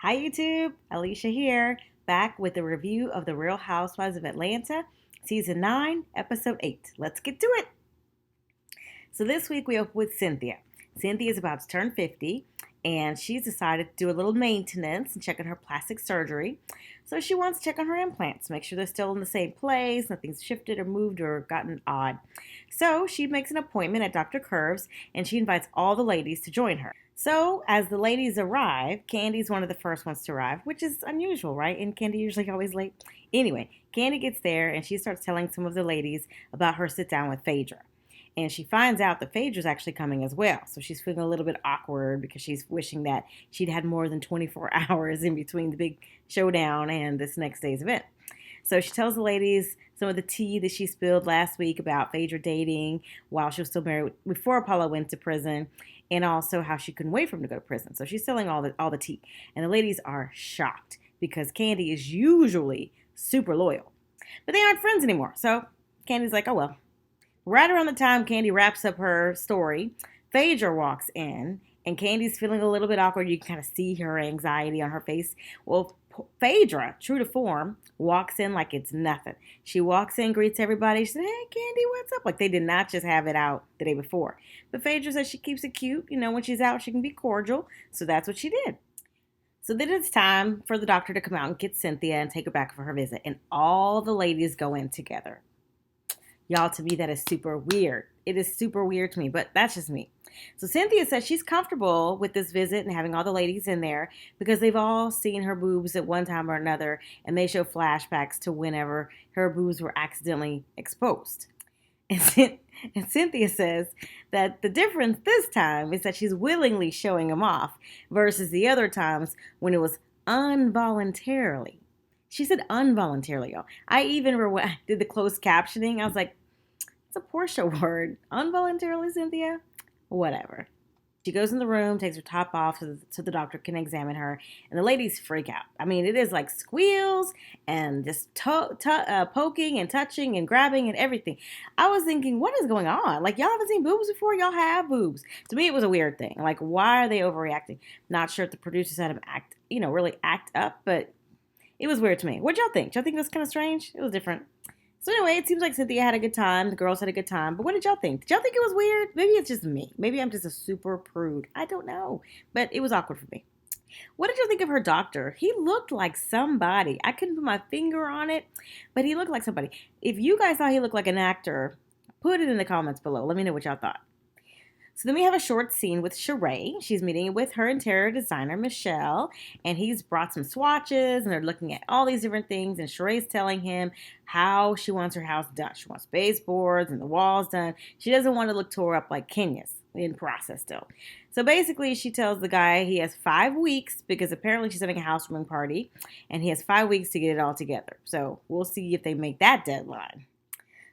Hi YouTube, Alicia here, back with a review of the Real Housewives of Atlanta, Season 9, Episode 8. Let's get to it! So this week we open with Cynthia. Cynthia is about to turn 50, and she's decided to do a little maintenance and check on her plastic surgery. So she wants to check on her implants, make sure they're still in the same place, nothing's shifted or moved or gotten odd. So she makes an appointment at Dr. Curves, and she invites all the ladies to join her. So, as the ladies arrive, Kandi's one of the first ones to arrive, which is unusual, right? And Kandi usually always late. Anyway, Kandi gets there and she starts telling some of the ladies about her sit down with Phaedra. And she finds out that Phaedra's actually coming as well. So she's feeling a little bit awkward because she's wishing that she'd had more than 24 hours in between the big showdown and this next day's event. So she tells the ladies some of the tea that she spilled last week about Phaedra dating while she was still married before Apollo went to prison, and also how she couldn't wait for him to go to prison. So she's telling all the tea. And the ladies are shocked because Kandi is usually super loyal. But they aren't friends anymore. So Kandi's like, oh well. Right around the time Kandi wraps up her story, Phaedra walks in, and Kandi's feeling a little bit awkward. You can kind of see her anxiety on her face. Well, Phaedra, true to form, walks in like it's nothing. She walks in, greets everybody. She said, hey, Kandi, what's up? Like they did not just have it out the day before. But Phaedra says she keeps it cute. You know, when she's out, she can be cordial. So that's what she did. So then it's time for the doctor to come out and get Cynthia and take her back for her visit. And all the ladies go in together. Y'all, to me, that is super weird. It is super weird to me, but that's just me. So Cynthia says she's comfortable with this visit and having all the ladies in there because they've all seen her boobs at one time or another, and they show flashbacks to whenever her boobs were accidentally exposed. And Cynthia says that the difference this time is that she's willingly showing them off versus the other times when it was involuntarily. She said involuntarily, y'all. I even did the closed captioning. I was like, it's a Porsha word. Involuntarily, Cynthia? Whatever. She goes in the room, takes her top off so the doctor can examine her, and the ladies freak out. I mean, it is like squeals and just poking and touching and grabbing and everything. I was thinking, what is going on? Like, y'all haven't seen boobs before? Y'all have boobs. To me, it was a weird thing. Like, why are they overreacting? Not sure if the producers had them really act up, but it was weird to me. What'd y'all think? Did y'all think it was kind of strange? It was different. So anyway, it seems like Cynthia had a good time. The girls had a good time. But what did y'all think? Did y'all think it was weird? Maybe it's just me. Maybe I'm just a super prude. I don't know. But it was awkward for me. What did you think of her doctor? He looked like somebody. I couldn't put my finger on it, but he looked like somebody. If you guys thought he looked like an actor, put it in the comments below. Let me know what y'all thought. So then we have a short scene with Sheree. She's meeting with her interior designer, Michelle, and he's brought some swatches, and they're looking at all these different things, and Sheree's telling him how she wants her house done. She wants baseboards and the walls done. She doesn't want to look tore up like Kenya's in process still. So basically, she tells the guy he has 5 weeks because apparently she's having a housewarming party, and he has 5 weeks to get it all together. So we'll see if they make that deadline.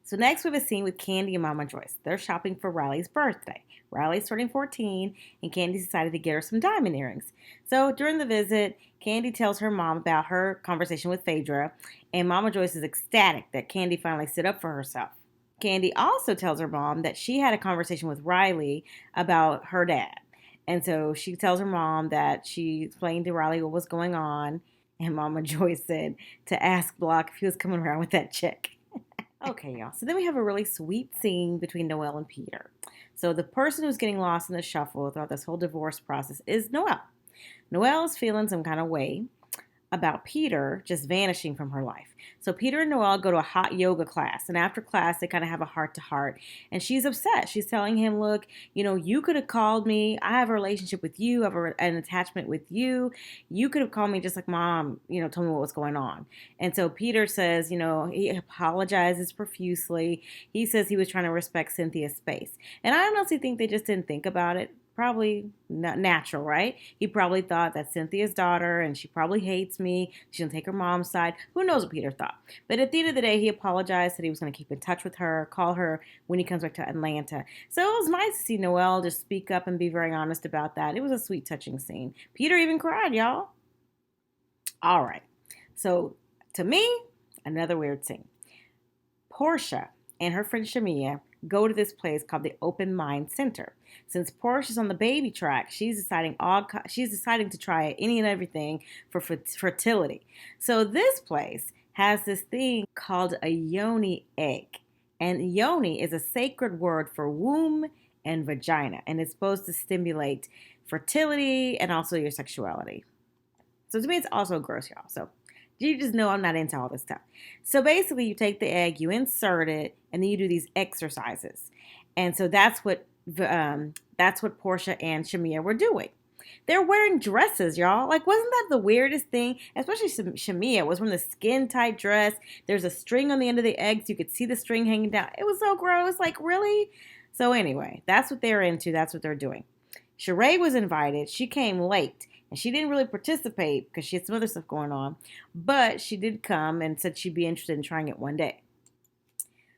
So next we have a scene with Kandi and Mama Joyce. They're shopping for Riley's birthday. Riley's turning 14, and Kandi decided to get her some diamond earrings. So during the visit, Kandi tells her mom about her conversation with Phaedra, and Mama Joyce is ecstatic that Kandi finally stood up for herself. Kandi also tells her mom that she had a conversation with Riley about her dad. And so she tells her mom that she explained to Riley what was going on, and Mama Joyce said to ask Block if he was coming around with that chick. Okay, y'all. So then we have a really sweet scene between Noelle and Peter. So the person who's getting lost in the shuffle throughout this whole divorce process is Noelle. Noelle is feeling some kind of way about Peter just vanishing from her life. So Peter and Noelle go to a hot yoga class, and after class they kind of have a heart-to-heart, and she's upset. She's telling him, look, you could have called me. I have a relationship with you. I have an attachment with you. You could have called me just like mom, told me what was going on. And so Peter says, he apologizes profusely. He says he was trying to respect Cynthia's space. And I honestly think they just didn't think about it. Probably not natural, right? He probably thought that's Cynthia's daughter and she probably hates me. She didn't take her mom's side. Who knows what Peter thought? But at the end of the day, he apologized, said he was going to keep in touch with her, call her when he comes back to Atlanta. So it was nice to see Noelle just speak up and be very honest about that. It was a sweet, touching scene. Peter even cried, y'all. All right. So to me, another weird scene. Porsha and her friend Shamia go to this place called the Open Mind Center. Since Porsha's on the baby track, she's deciding to try any and everything for fertility. So this place has this thing called a Yoni egg. And Yoni is a sacred word for womb and vagina, and it's supposed to stimulate fertility and also your sexuality. So to me, it's also gross, y'all. So you just know I'm not into all this stuff. So basically, you take the egg, you insert it, and then you do these exercises. And so that's what Porsha and Shamia were doing. They're wearing dresses, y'all. Like, wasn't that the weirdest thing? Especially Shamia was wearing the skin tight dress. There's a string on the end of the eggs. You could see the string hanging down. It was so gross. Like, really? So anyway, that's what they're into. That's what they're doing. Sheree was invited. She came late. And she didn't really participate because she had some other stuff going on. But she did come and said she'd be interested in trying it one day.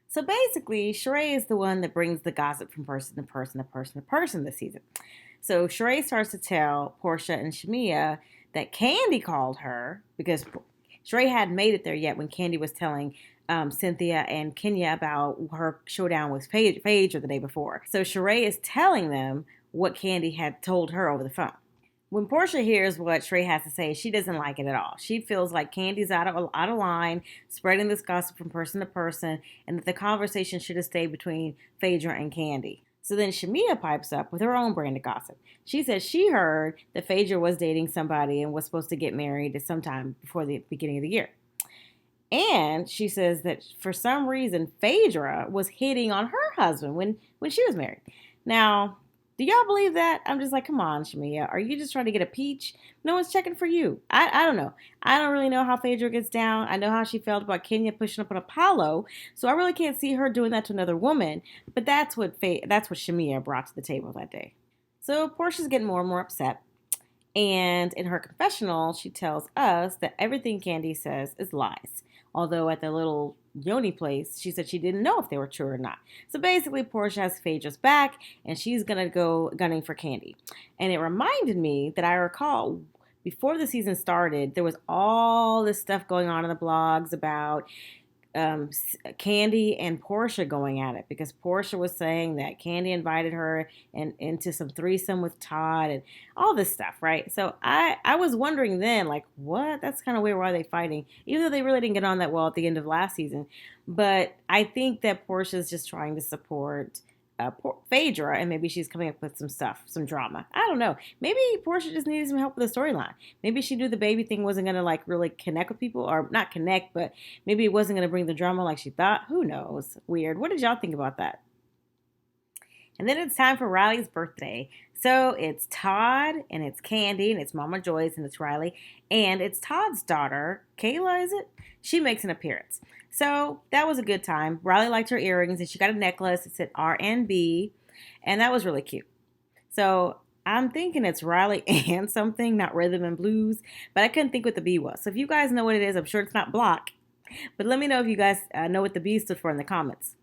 So basically, Sheree is the one that brings the gossip from person to person to person to person this season. So Sheree starts to tell Porsha and Shamia that Kandi called her because Sheree hadn't made it there yet when Kandi was telling Cynthia and Kenya about her showdown with Phaedra the day before. So Sheree is telling them what Kandi had told her over the phone. When Porsha hears what Sheree has to say, she doesn't like it at all. She feels like Kandi's out of line, spreading this gossip from person to person, and that the conversation should have stayed between Phaedra and Kandi. So then Shamia pipes up with her own brand of gossip. She says she heard that Phaedra was dating somebody and was supposed to get married at some time before the beginning of the year. And she says that for some reason, Phaedra was hitting on her husband when she was married. Now, do y'all believe that? I'm just like, come on, Shamia. Are you just trying to get a peach? No one's checking for you. I don't know. I don't really know how Phaedra gets down. I know how she felt about Kenya pushing up on Apollo. So I really can't see her doing that to another woman. But that's what Shamia brought to the table that day. So Portia's getting more and more upset. And in her confessional, she tells us that everything Kandi says is lies. Although at the little Yoni place, she said she didn't know if they were true or not. So basically, Porsha has Phaedra's back, and she's going to go gunning for Kandi. And it reminded me that I recall before the season started, there was all this stuff going on in the blogs about Kandi and Porsha going at it because Porsha was saying that Kandi invited her into some threesome with Todd and all this stuff, right? So I was wondering then, like, what? That's kind of weird. Why are they fighting? Even though they really didn't get on that well at the end of last season. But I think that Portia's just trying to support Phaedra, and maybe she's coming up with some stuff, some drama. I don't know. Maybe Porsha just needed some help with the storyline. Maybe she knew the baby thing wasn't going to like really connect with people, or not connect, but maybe it wasn't going to bring the drama like she thought. Who knows? Weird. What did y'all think about that? And then it's time for Riley's birthday. So it's Todd, and it's Kandi, and it's Mama Joyce, and it's Riley, and it's Todd's daughter, Kayla, is it? She makes an appearance. So that was a good time. Riley liked her earrings, and she got a necklace. It said R&B, and that was really cute. So I'm thinking it's Riley and something, not rhythm and blues, but I couldn't think what the B was. So if you guys know what it is, I'm sure it's not block. But let me know if you guys know what the B stood for in the comments.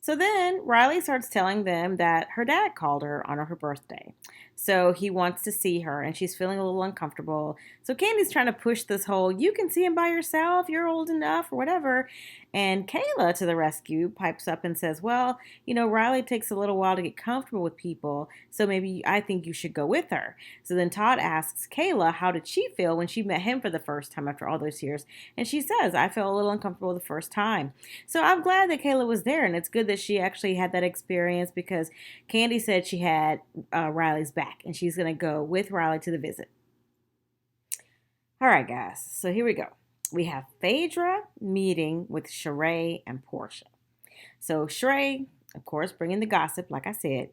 So then Riley starts telling them that her dad called her on her birthday. So he wants to see her, and she's feeling a little uncomfortable. So Kandi's trying to push this whole, you can see him by yourself, you're old enough, or whatever. And Kayla, to the rescue, pipes up and says, well, Riley takes a little while to get comfortable with people, so maybe I think you should go with her. So then Todd asks Kayla, how did she feel when she met him for the first time after all those years? And she says, I felt a little uncomfortable the first time. So I'm glad that Kayla was there, and it's good that she actually had that experience because Kandi said she had Riley's back, and she's going to go with Riley to the visit. All right, guys, so here we go. We have Phaedra meeting with Sheree and Porsha. So Sheree, of course, bringing the gossip, like I said,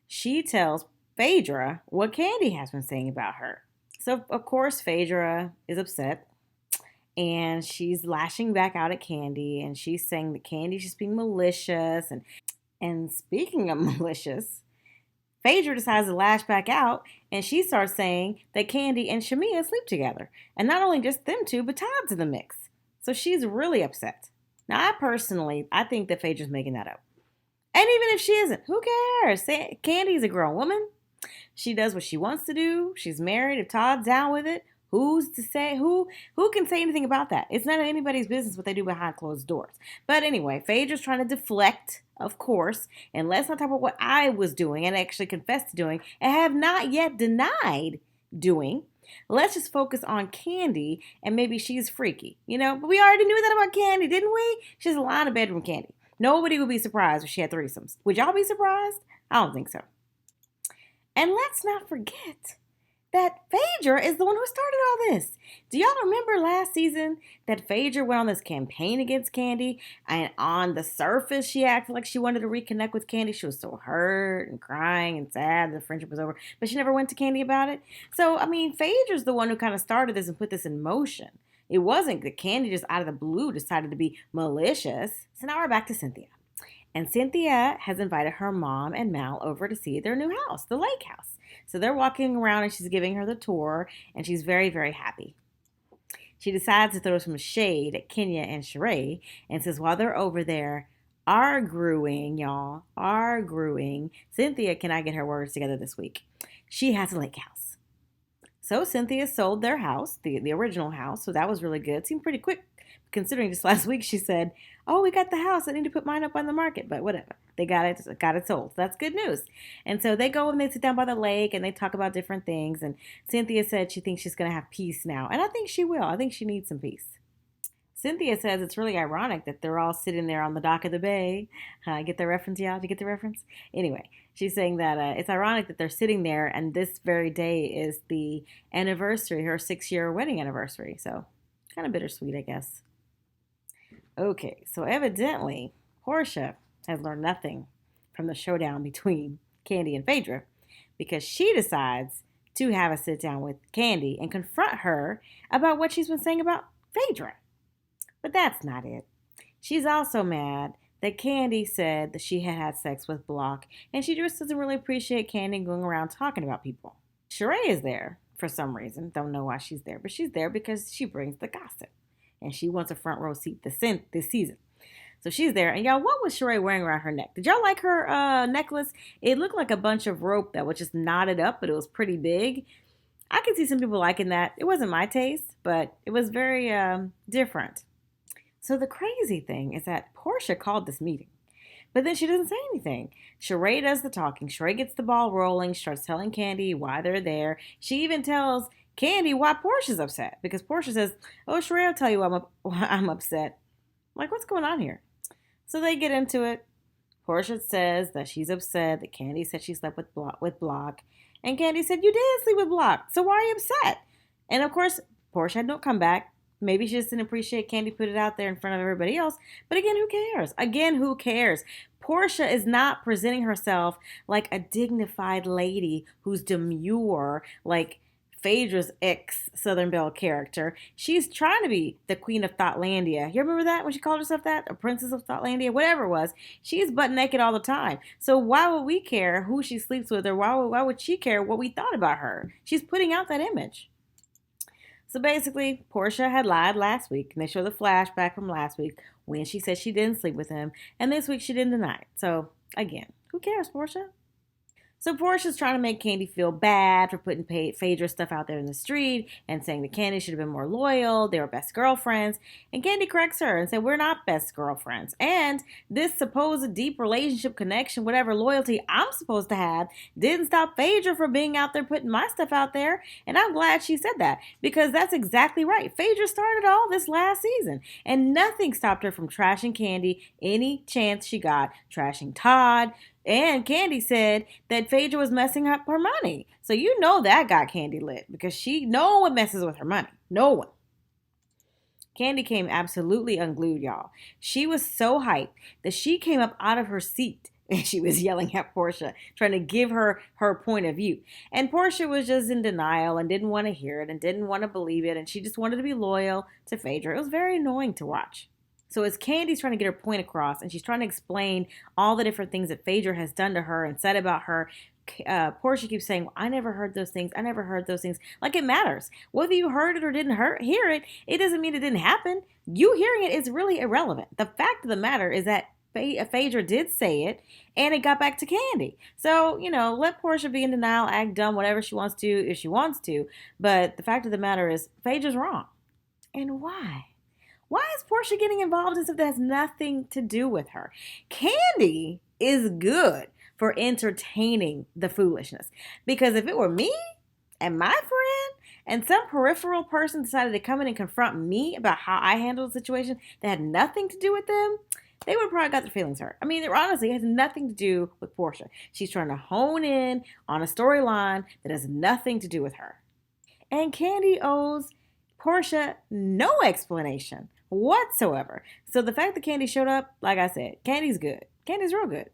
she tells Phaedra what Kandi has been saying about her. So, of course, Phaedra is upset, and she's lashing back out at Kandi, and she's saying that Kandi's just being malicious. And speaking of malicious, Phaedra decides to lash back out, and she starts saying that Kandi and Shamia sleep together. And not only just them two, but Todd's in the mix. So she's really upset. Now, I think that Phaedra's making that up. And even if she isn't, who cares? Kandi's a grown woman. She does what she wants to do. She's married. If Todd's down with it, Who's to say who can say anything about that? It's none of anybody's business what they do behind closed doors. But anyway, Phaedra's trying to deflect, of course, and let's not talk about what I was doing and actually confessed to doing and have not yet denied doing. Let's just focus on Kandi and maybe she's freaky, But we already knew that about Kandi, didn't we? She's a line of bedroom Kandi. Nobody would be surprised if she had threesomes. Would y'all be surprised? I don't think so. And let's not forget that Phaedra is the one who started all this. Do y'all remember last season that Phaedra went on this campaign against Kandi, and on the surface she acted like she wanted to reconnect with Kandi? She was so hurt and crying and sad the friendship was over, but she never went to Kandi about it. So, Phaedra's the one who kind of started this and put this in motion. It wasn't that Kandi just out of the blue decided to be malicious. So now we're back to Cynthia. And Cynthia has invited her mom and Mal over to see their new house, the lake house. So they're walking around and she's giving her the tour and she's very, very happy. She decides to throw some shade at Kenya and Sheree and says while they're over there arguing, Cynthia cannot get her words together this week. She has a lake house. So Cynthia sold their house, the original house, so that was really good. Seemed pretty quick, considering just last week she said, oh, we got the house. I need to put mine up on the market, but whatever. They got it sold. So that's good news. And so they go and they sit down by the lake and they talk about different things. And Cynthia said she thinks she's going to have peace now. And I think she will. I think she needs some peace. Cynthia says it's really ironic that they're all sitting there on the dock of the bay. Get the reference, y'all? Did you get the reference? Anyway, she's saying that it's ironic that they're sitting there and this very day is the anniversary, her 6-year wedding anniversary. So kind of bittersweet, I guess. Okay, so evidently Porsha has learned nothing from the showdown between Kandi and Phaedra because she decides to have a sit down with Kandi and confront her about what she's been saying about Phaedra. But that's not it. She's also mad that Kandi said that she had had sex with Block, and she just doesn't really appreciate Kandi going around talking about people. Sheree is there for some reason. Don't know why she's there, but she's there because she brings the gossip, and she wants a front row seat this season. So she's there. And y'all, what was Sheree wearing around her neck? Did y'all like her necklace? It looked like a bunch of rope that was just knotted up, but it was pretty big. I could see some people liking that. It wasn't my taste, but it was very different. So the crazy thing is that Porsha called this meeting, but then she doesn't say anything. Sheree does the talking. Sheree gets the ball rolling, starts telling Kandi why they're there. She even tells Kandi why Porsha's upset, because Porsha says, oh, Sheree, I'll tell you why I'm upset. Like, what's going on here? So they get into it. Porsha says that she's upset that Kandi said she slept with Block. And Kandi said, you did sleep with Block, so why are you upset? And of course, Porsha had no comeback. Maybe she just didn't appreciate Kandi put it out there in front of everybody else. But again, who cares? Who cares? Porsha is not presenting herself like a dignified lady who's demure, like Phaedra's ex-Southern Belle character. She's trying to be the queen of Thoughtlandia. You remember that when she called herself that? A princess of Thoughtlandia? Whatever it was. She's butt naked all the time. So why would we care who she sleeps with, or why would she care what we thought about her? She's putting out that image. So basically, Porsha had lied last week, and they show the flashback from last week when she said she didn't sleep with him, and this week she didn't deny it. So, again, who cares, Porsha? So Porsha's trying to make Kandi feel bad for putting Phaedra stuff out there in the street and saying that Kandi should have been more loyal. They were best girlfriends. And Kandi corrects her and said, we're not best girlfriends. And this supposed deep relationship connection, whatever loyalty I'm supposed to have, didn't stop Phaedra from being out there putting my stuff out there. And I'm glad she said that, because that's exactly right. Phaedra started all this last season, and nothing stopped her from trashing Kandi any chance she got, trashing Todd. And Kandi said that Phaedra was messing up her money. So you know that got Kandi lit, because no one messes with her money. No one. Kandi came absolutely unglued, y'all. She was so hyped that she came up out of her seat and she was yelling at Porsha, trying to give her point of view. And Porsha was just in denial and didn't want to hear it and didn't want to believe it. And she just wanted to be loyal to Phaedra. It was very annoying to watch. So as Kandi's trying to get her point across, and she's trying to explain all the different things that Phaedra has done to her and said about her, Porsha keeps saying, well, I never heard those things. I never heard those things. Like, it matters. Whether you heard it or didn't hear it, it doesn't mean it didn't happen. You hearing it is really irrelevant. The fact of the matter is that Phaedra did say it, and it got back to Kandi. So, let Porsha be in denial, act dumb, whatever she wants to, if she wants to. But the fact of the matter is, Phaedra's wrong. And why? Why is Porsha getting involved in stuff that has nothing to do with her? Kandi is good for entertaining the foolishness. Because if it were me and my friend and some peripheral person decided to come in and confront me about how I handled a situation that had nothing to do with them, they would have probably got their feelings hurt. I mean, honestly, it has nothing to do with Porsha. She's trying to hone in on a storyline that has nothing to do with her. And Kandi owes Porsha no explanation whatsoever. So the fact that Kandi showed up, like I said, Kandi's good. Kandi's real good.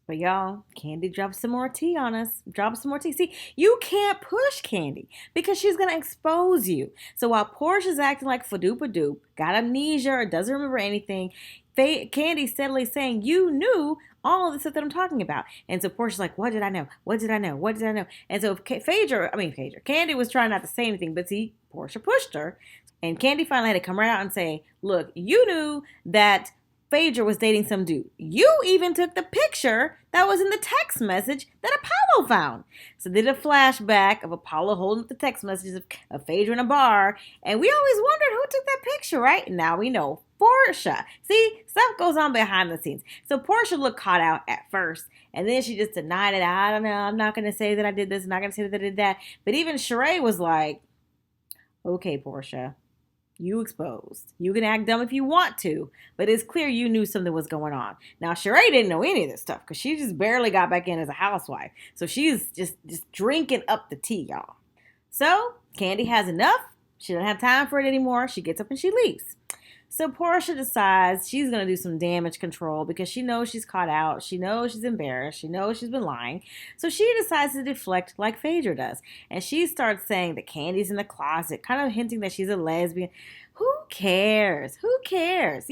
But y'all, Kandi dropped some more tea on us. Drop some more tea. See, you can't push Kandi because she's going to expose you. So while Porsha's acting like fadoop-a-doop, got amnesia or doesn't remember anything, Kandi's steadily saying, you knew all of the stuff that I'm talking about. And so Porsha's like, what did I know? What did I know? What did I know? And so Kandi was trying not to say anything, but see, Porsha pushed her. And Kandi finally had to come right out and say, look, you knew that Phaedra was dating some dude. You even took the picture that was in the text message that Apollo found. So they did a flashback of Apollo holding up the text messages of Phaedra in a bar. And we always wondered who took that picture, right? And now we know. Porsha. See, stuff goes on behind the scenes. So Porsha looked caught out at first. And then she just denied it. I don't know. I'm not going to say that I did this. I'm not going to say that I did that. But even Sheree was like, okay, Porsha. You exposed. You can act dumb if you want to, but it's clear you knew something was going on. Now, Sheree didn't know any of this stuff because she just barely got back in as a housewife. So she's just drinking up the tea, y'all. So Kandi has enough. She doesn't have time for it anymore. She gets up and she leaves. So Porsha decides she's going to do some damage control because she knows she's caught out. She knows she's embarrassed. She knows she's been lying. So she decides to deflect like Phaedra does. And she starts saying that Kandi's in the closet, kind of hinting that she's a lesbian. Who cares? Who cares?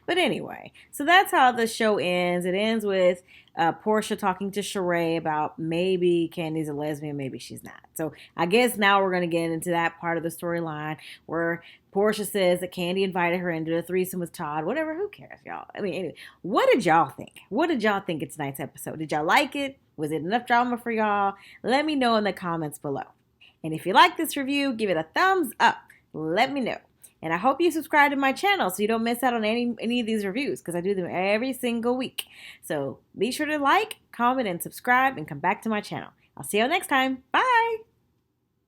But anyway, so that's how the show ends. It ends with Porsha talking to Sheree about maybe Kandi's a lesbian, maybe she's not. So I guess now we're going to get into that part of the storyline where Porsha says that Kandi invited her into a threesome with Todd. Whatever, who cares, y'all? I mean, anyway, what did y'all think? What did y'all think of tonight's episode? Did y'all like it? Was it enough drama for y'all? Let me know in the comments below. And if you like this review, give it a thumbs up. Let me know. And I hope you subscribe to my channel so you don't miss out on any of these reviews because I do them every single week. So be sure to like, comment, and subscribe and come back to my channel. I'll see you next time. Bye.